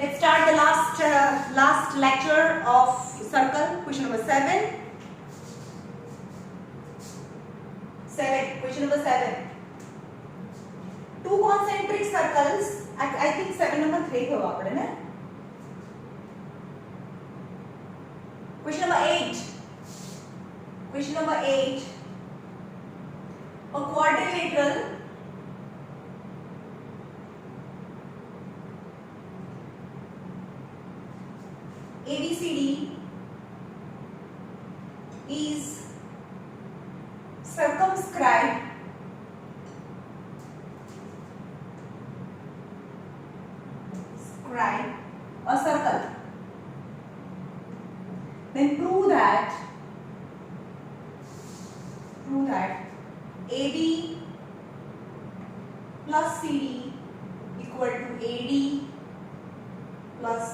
let's start the last lecture of circle. Question number 7. Question number 7. Two concentric circles. I think 7 number 3 होगा आपने ना. Question number 8. Question number 8. A quadrilateral ABCD is circumscribed a circle. Then prove that AB plus CD equal to AD plus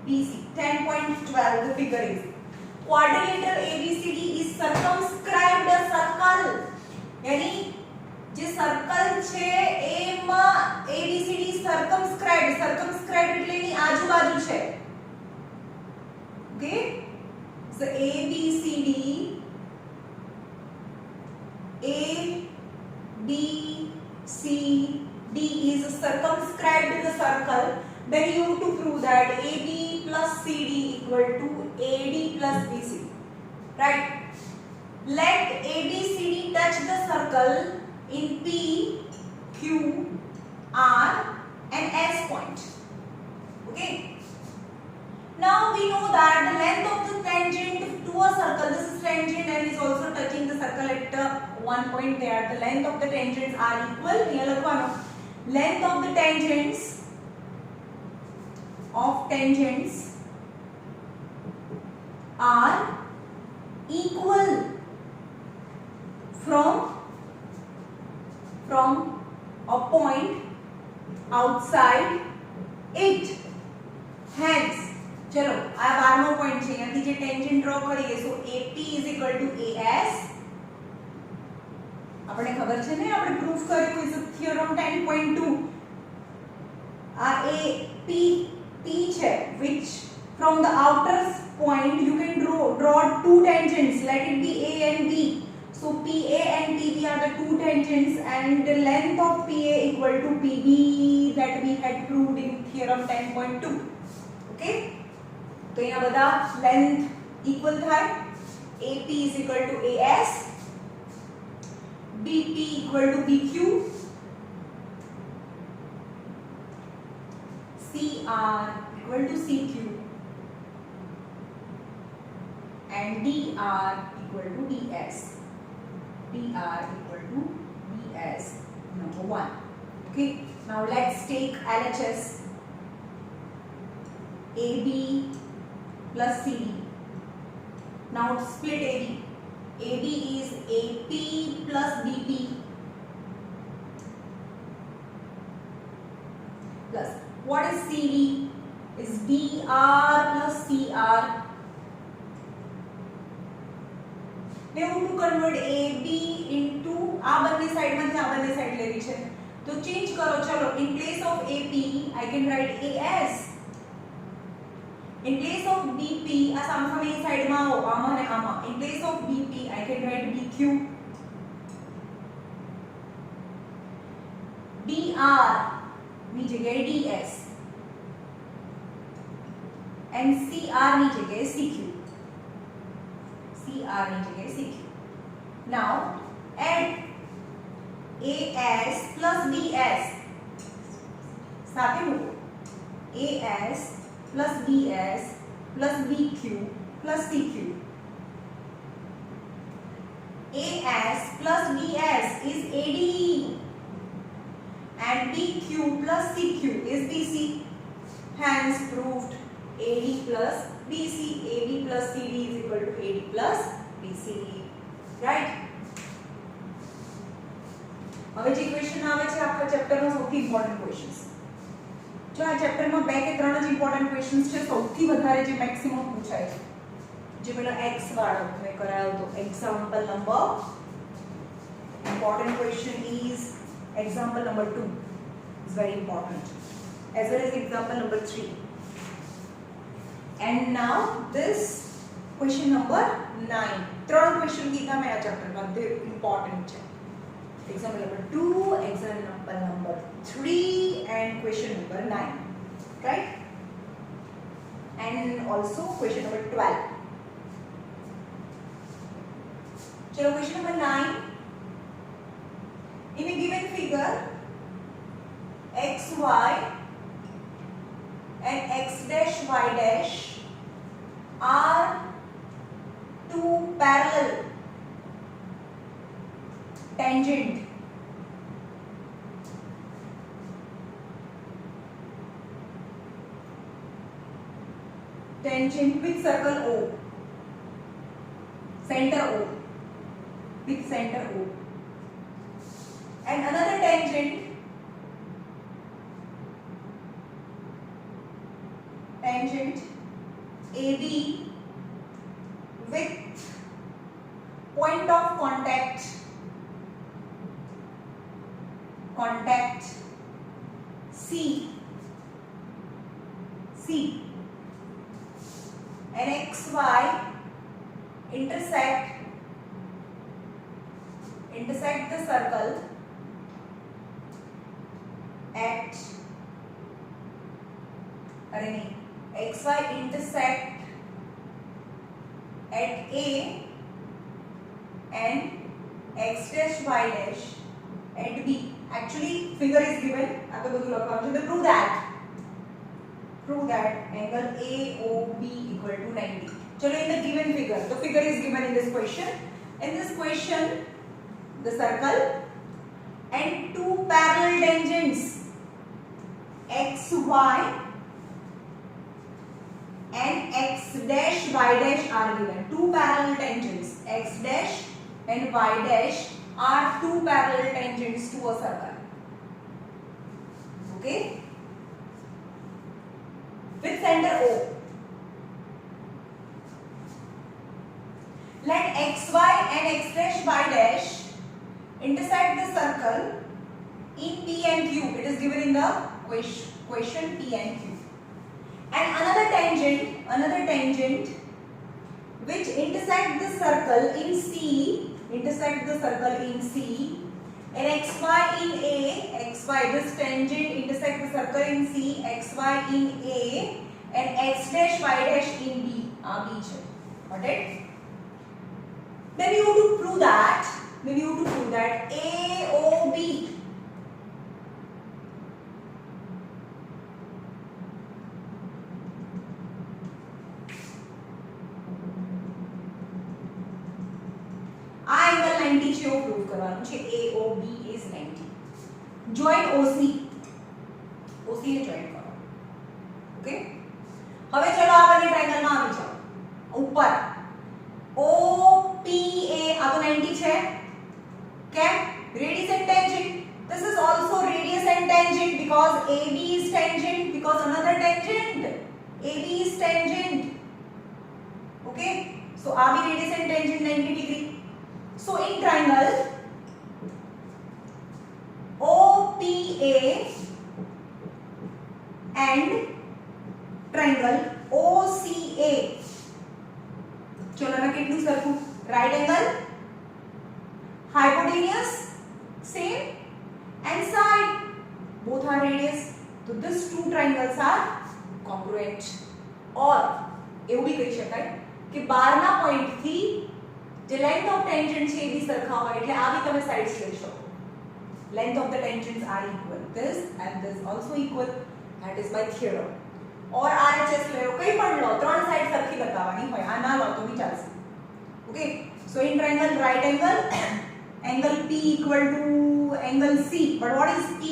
BC. 10.12 the figure is. Quadrilateral ABCD is circumscribed a circle. यानी જે circle છે એમાં ABCD circumscribed એટલે એની આજુબાજુ છે. Okay, so ABCD is circumscribed the circle. Then you have to prove that AB plus CD equal to AD plus BC. Right? Let ABCD touch the circle in P, Q, R and S point. Okay? Now we know that the length of the tangent to a circle, this is tangent and is also touching the circle at one point there. The length of the tangents are equal. Here लखवानो. Length of the tangents are equal from a point outside it. Hence, चलो आ 12मो point છે અહીંયાથી જે tangent draw કરીએ so AP is equal to AS. આપણે ખબર છે ને આપણે પ્રૂફ કર્યું is theorem 10.2. આ AP છે which from the outer point you can draw two tangents, let it be A and B. So PA and PB are the two tangents and the length of PA equal to PB that we had proved in theorem 10.2. Okay, तो यहाँ बता length equal था. AP is equal to AS, BP equal to BQ, CR equal to CQ and DR equal to DS. DR equal to DS number 1. Okay, now let's take LHS. AB plus CD. Now split AB. AB is AP plus BP plus what is CD? Is DR plus CR. Now to convert AB into આ બંને side માંથી આ બંને side લેવી છે તો change કરો. ચલો in place of AP I can write AS. In place of BP આ સામસામે સાઈડ માં આવો આમાં ને આમાં. In place of BP I can write BQ. DR ની જગ્યાએ DS and CR ની જગ્યાએ CQ. CR ની જગ્યાએ CQ. Now add AS plus DS. સાથે મૂકો. AS plus DS plus BQ plus CQ. AS plus DS is AD and BQ plus CQ is BC. Hence proved AD plus BC. AD plus CD is equal to AD plus BC. Right? હવે જે question આવે છે આખા ચેપ્ટરનો સૌથી important questions. જો આ ચેપ્ટરમાં 2 કે 3 જ ઇમ્પોર્ટન્ટ ક્વેશ્ચન્સ છે સૌથી વધારે જે મેક્સિમમ પૂછાય છે. જે પેલો x વાળો મેં કરાયો તો example number important question is example number 2 is very important as well as example number 3. And now this question number 9. ત્રણ ક્વેશ્ચન કીધા મેં આ ચેપ્ટર માં, તે ઇમ્પોર્ટન્ટ છે. Example number 2, example number 3 and question number 9, right? And also question number 12. So question number 9. In a given figure, x, y and x dash y dash are two parallel tangent with circle O, center O, with center O, and another tangent AB with point of contact C, and XY intersect the circle at XY intersect at A and x dash y dash at B. Actually figure is given, agar બધું લખવાનું છે. Prove that angle AOB equal to 90. Chalo, in the given figure, the figure is given in this question. In this question, the circle and two parallel tangents XY and x dash y dash are given. Two parallel tangents x dash and y dash are two parallel tangents to a circle. Okay, with center O. Let xy and x dash y dash intersect the circle in P and Q. It is given in the question P and Q. And another tangent which intersect the circle in C, and xy in A, this tangent intersect the circle in C, xy in A and x dash y dash in B. Got it? Then you have to prove that AOB angle 90 છે એવું prove કરવાનું છે. AOB is 90. Join OC ને join કરો. Okay, હવે ચલો આ બંને ટ્રાયેંગલ માં આવી જાઓ. ઉપર OPA આ તો 90 છે. કેમ? Radius and tangent. This is also radius and tangent because AB is tangent, because another tangent AB is tangent. Okay, so આ બી radius and tangent 90 degree. So in triangle OPA and triangle OCA, ચલો ના કેટલું સરખું? right angle, hypotenuse same and side both are radius. So these two triangles are congruent. और એવું भी કહી શકાય કે 12 ના પોઈન્ટ થી જે length of tangent છે એ બી સરખા હોય એટલે આ બી તમે સાઇડ્સ લઈ શકો. Length of the tangents are equal. This and this also equal. That is by theorem. और RHS લે લો, કઈ પણ લો, ત્રણ સાઈડ સરખી બતાવવાની હોય. આ ના લો તો બી ચાલશે. Okay, so in triangle right angle, angle P equal to angle C. But what is P?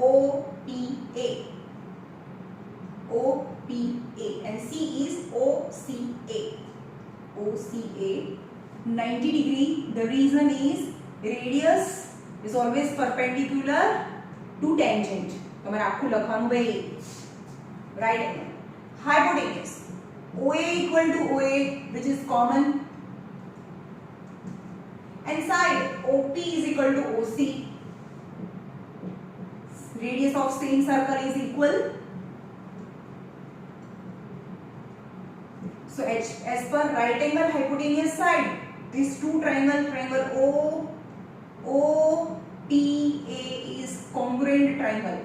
OPA. OPA and C is OCA. OCA 90 degree. The reason is radius is always perpendicular to tangent. તમારે આખું લખવાનું ભાઈ. Right angle. Hypotenuse OA equal to OA, which is common, and side OP is equal to OC. Radius of same circle is equal. So as per right angle hypotenuse side, these two triangle OPA is congruent triangle.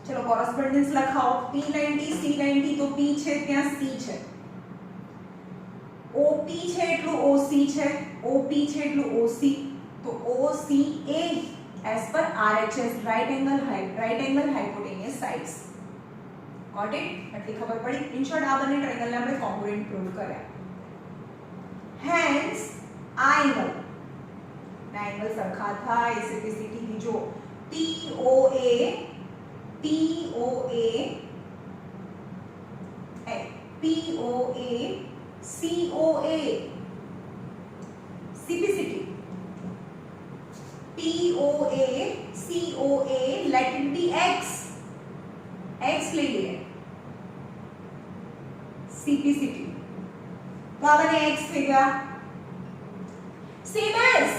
चलो correspondence લખાઓ P90 C90 તો P છે ત્યાં C છે, OP છે એટલું OC છે, OP છે એટલું OC, તો OCA as per RHS right angle hypotenuse sides. Got it? એટલી ખબર પડી. In short આ બંને ટ્રાયંગલ ને આપણે congruent prove કર્યા. Hence આ એંગલ સરખા થાય CPCT થી જો POA COA CPCT POA COA let it be x ले लिए CPCT तो आ बने x થઈ ગયા. same as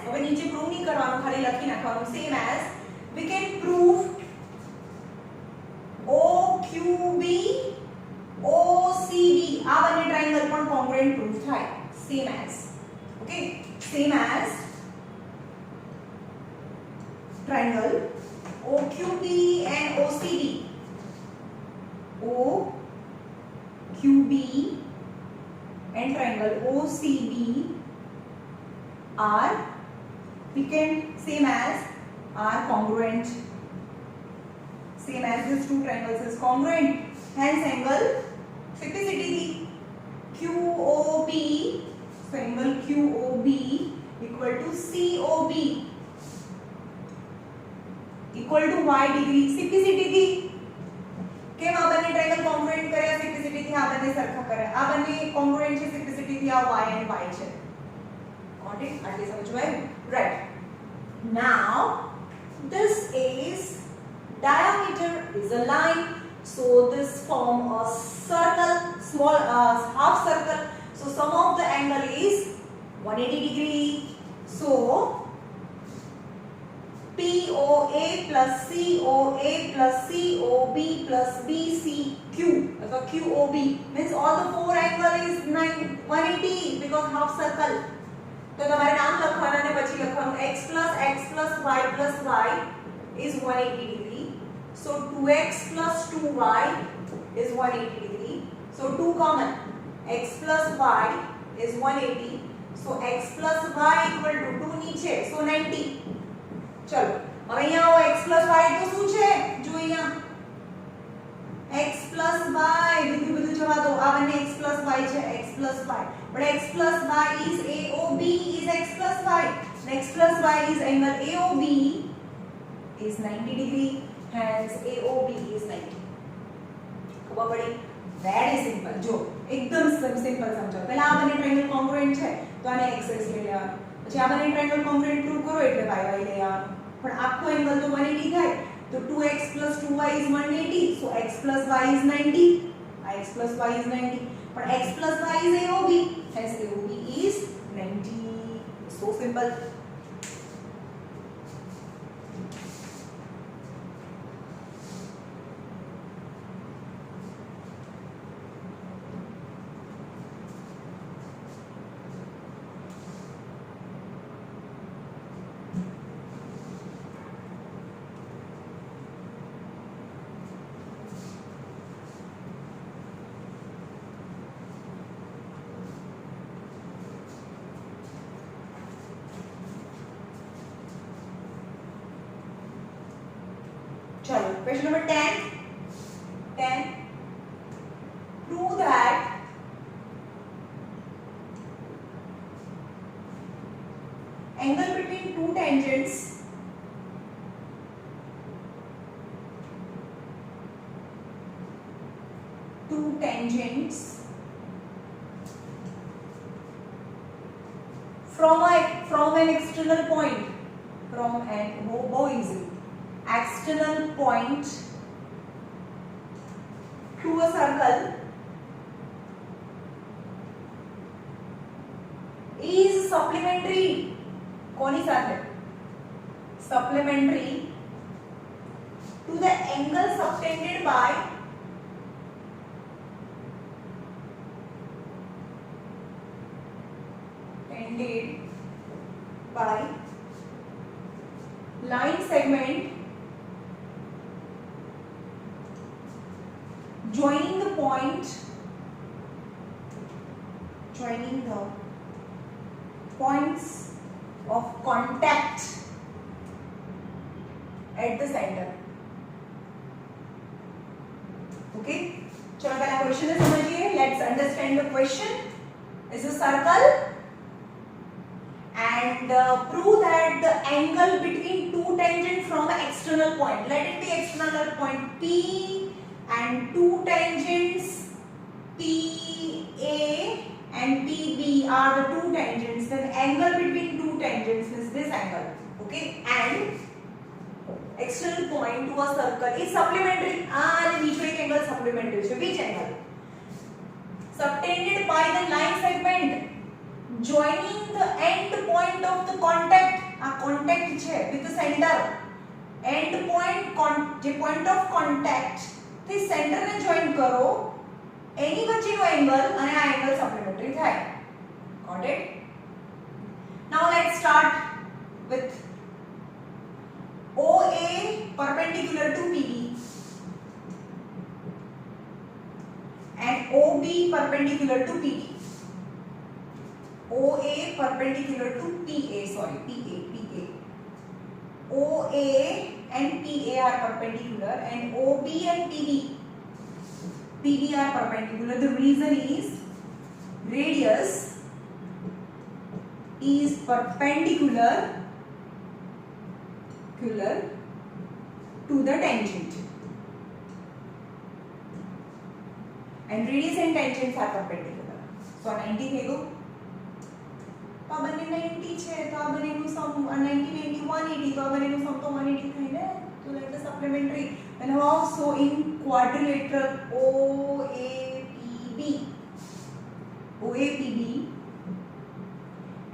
હવે નીચે પ્રૂવ નહીં કરવાનું, ખાલી લખી નાખવાનું same as we can prove OQB OCB આ બંને ટ્રાયંગલ પણ congruent proof થાય. same as okay, same as triangle OQB and OCB. OQB and triangle OCB are, we can same as, are congruent. Same as these two triangles is congruent. Hence angle CPCT QOB, so angle QOB equal to COB equal to y degree. CPCT થી કેમ આ બંને triangle congruent કર્યા, CPCT થી આ બંને સરખા કર્યા, આ બંને કોંગ્રુએન્ટ છે CPCT થી આ y and y છે. Got it? આટલી સમજવાયું? Right. Now this is diameter is a line, so this form a circle, small half circle, so sum of the angle is 180 degree. So POA plus COA plus COB plus BCQ, so QOB means all the four angle is 180 because half circle. तो તમારે નામ લખવાના અને પછી લખવાનું x plus y plus y is 180 degree. So 2x plus 2y is 180 degree. So 2 common, x plus y is 180. So x plus y equal to 2 નીચે, so 90. चलो હવે અહીંયા આવો x plus y તો શું છે જો અહીંયા x plus y બધું જવા દો, આ બંને x plus y છે, x plus y, but x plus y is AOB is x plus y, and x plus y is angle AOB is 90 degree, hence AOB is 90. ખબર પડી? very simple. જો એકદમ સિમ્પલ સમજો. પહેલા આ બંને triangle congruent છે તો આને x લઈ લેવાનું, પછી આ બંને ટ્રાયંગલ કોંગ્રુએન્ટ પ્રૂવ કરો એટલે y લઈ લેવાનું. પણ આખો એંગલ તો 180 થાય, તો 2x plus 2y is 180, so x plus y is 90. x plus y is 90, but x plus y is AOB, hence AOB is 90. So simple. चलो question number 10 prove that angle between two tangents from an external point, from an external point to a circle is supplementary. કોની સાથે? Supplementary to the angle subtended by ended by line segment joining the points of contact at the center. Okay, चलो पहला question है समझिए. Let's understand the question. Is a circle and prove that the angle between two tangents from an external point, let it be external point P and two tangents PA and PB are the two tangents, then angle between two tangents is this angle. Okay, and external point to a circle is supplementary. And which angle supplementary? So which angle? Subtended by the line segment joining the end point of the contact. contact છે with the center. End point જે point of contact થી center ને join કરો એની વચ્ચેનો angle અને આ angle supplementary થાય. Got it? Now let's start with OA perpendicular to PB and OB perpendicular to PD. OA perpendicular to PA, sorry, PA. OA and PA are perpendicular and OB and PB are perpendicular. The reason is radius is perpendicular to the tangent. And radius and tangents are perpendicular. So 90 થઈ ગયું. તો આ બંને 90 છે તો આ બંનેનું સમ 90 90 180 તો આ બંનેનું સમ તો 180 થઈ ને. So let the supplementary. And also in quadrilateral OAPB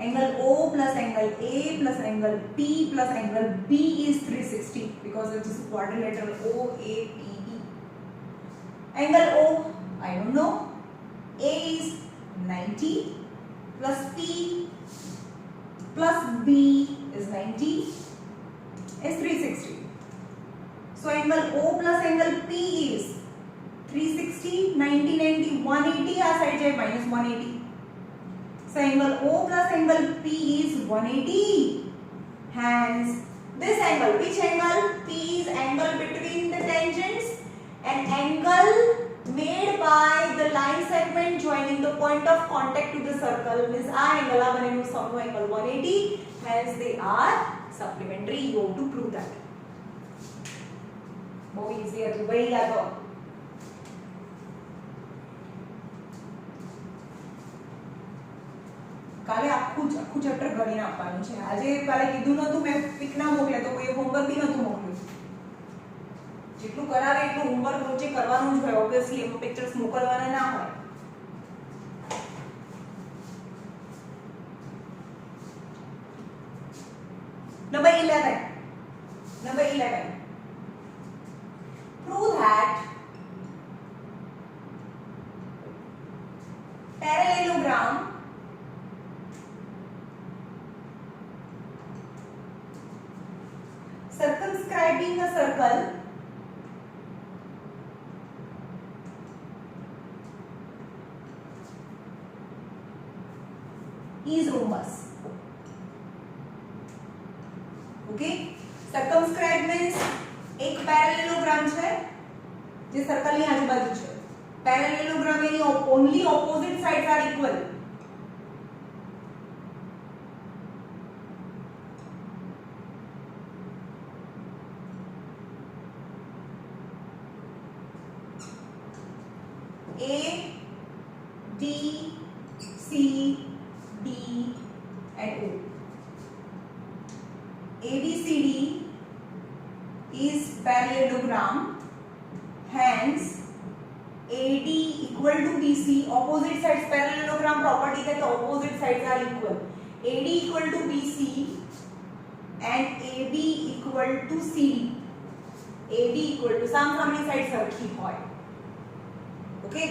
angle O plus angle A plus angle P plus angle B is 360 because it is quadrilateral OAPB. Angle O, I don't know. A is 90 plus P plus B is 90 is 360. So angle O plus angle P is 360, 90, 90, 180. Our side is minus 180. So angle O plus angle P is 180. Hence this angle, which angle? P is angle between the tangents and angle made by the line segment joining the point of contact to the circle is our angle. Our angle 180. Hence they are supplementary. You have to prove that. More easier to buy that. કાલે આખું chapter ગણીને આપવાનું છે. આજે કાલે કીધું નતું મેં પિક ના મોકલે તો કોઈ હોમવર્ક બી નતું મોકલ્યું. જેટલું કરાવે એટલું હોમવર્ક રોજે કરવાનું જ હોય. ઓબ્વિયસલી એમાં પિક્ચર્સ મોકલવાના ના હોય. Number 11. Prove that parallelogram circumscribing a circle is rhombus. Okay, circumscribe means एक parallelogram છે જે સર્કલ ની આજુબાજુ છે. parallelogram any only opposite sides are equal. A B C D and O. ABCD is parallelogram, hence AD equal to BC. Opposite sides parallelogram property that the opposite sides are equal. AD equal to BC and AB equal to CD. AD equal to સામસામેની side સરખી હોય. Okay.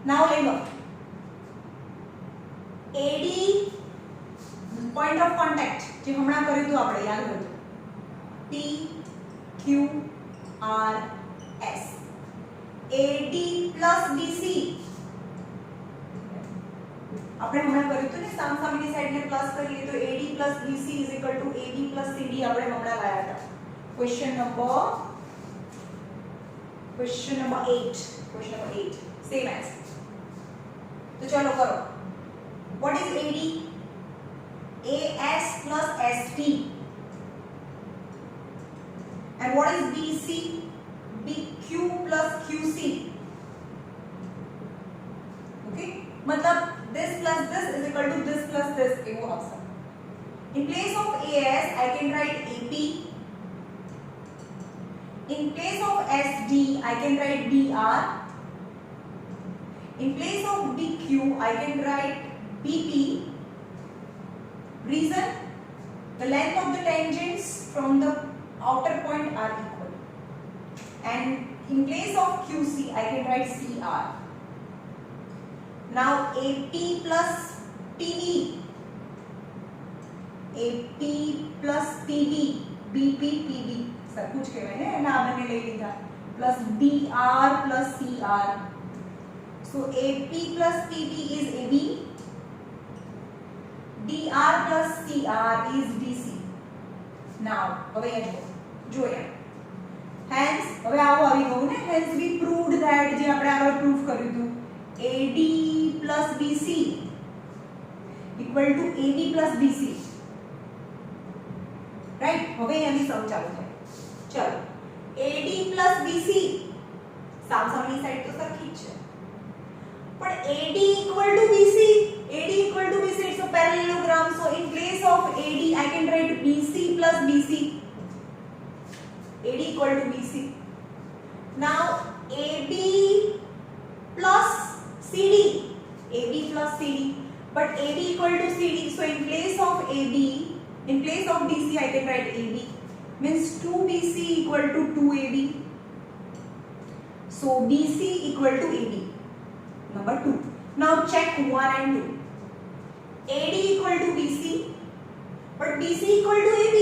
નાઉ લેવો AD point of contact જે હમણાં કર્યું હતું આપણે યાદ કર્યું P Q R S AD plus BC આપણે હમણાં કર્યું હતું ને સામસામેની સાઈડને પ્લસ કરીએ તો AD plus BC is equal to AB plus CD આપણે હમણાં લાયા હતા ક્વેશ્ચન નંબર 8 same as तो चलो करो what is AD AS plus ST and what is BC BQ plus QC okay मतलब this plus this is equal to this plus this एवो આવશે in place of AS I can write AP in place of SD I can write BR in place of BQ I can write BP reason the length of the tangents from the outer point are equal and in place of QC I can write CR now AP plus PB AP plus PB BP PB सब कुछ कहेवाय ने एना आ बने લઈ લીધા plus DR plus CR so AP plus PB is AB DR plus CR is DC now હવે આ જોયા hence હવે આવો આવી ગયું ને hence we proved that જે આપણે આગળ પ્રૂફ કર્યું હતું AD plus BC equal to AB plus BC right હવે એની સમ ચાલુ થાય चलो AD plus BC સામસામેની સાઈડ તો સરખી જ છે પણ AD equal to BC it's a parallelogram so in place of AD I can write BC plus BC AD equal to BC now AB plus CD but AB equal to CD so in place of BC I can write AB means 2BC equal to 2AB so BC equal to AB number 2 now check 1 and 2 AD equal to BC but BC equal to AB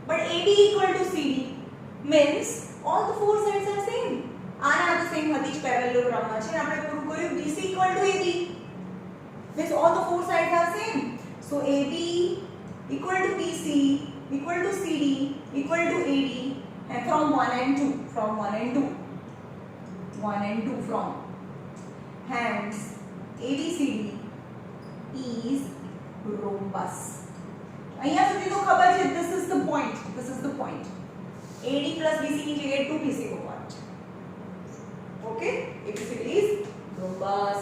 but AB equal to CD means all the four sides are same આના તો same હતી જ parallelogram માં છે આપણે prove કર્યું BC equal to AB means all the four sides are same so AB equal to BC equal to CD equal to AD and from 1 and 2 from hence ABCD is rhombus અહીંયા સુધી તો ખબર છે this is the point AD plus BC ની જગ્યાએ 2BC હોવાનું છે okay ABCD is rhombus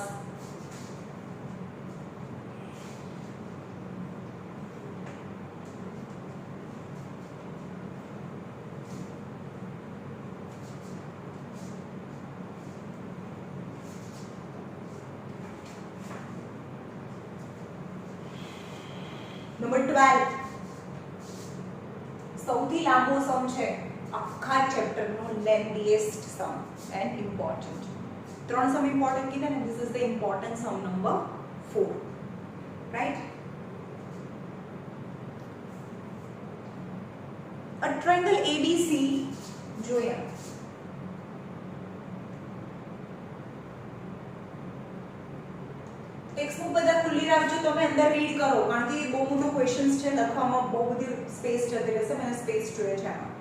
number 12 સૌથી લાંબો સમ છે આખા ચેપ્ટર નો લેન્થીએસ્ટ સમ એન્ડ ઇમ્પોર્ટન્ટ ત્રણ સમ ઇમ્પોર્ટન્ટ કીધા ને this is the important sum number 4 write a triangle ABC જોયા ટેક્સ્ટબુક બધા ખુલ્લી રાખજો તમે અંદર રીડ કરો કારણ કે બહુ મોટો ક્વેશ્ચન્સ છે લખવામાં બહુ બધી સ્પેસ જતી રહેશે મને સ્પેસ જોઈએ છે આમાં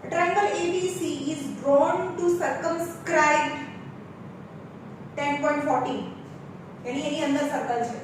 A triangle ABC is drawn to circumscribe 10.14 એની અંદર સર્કલ છે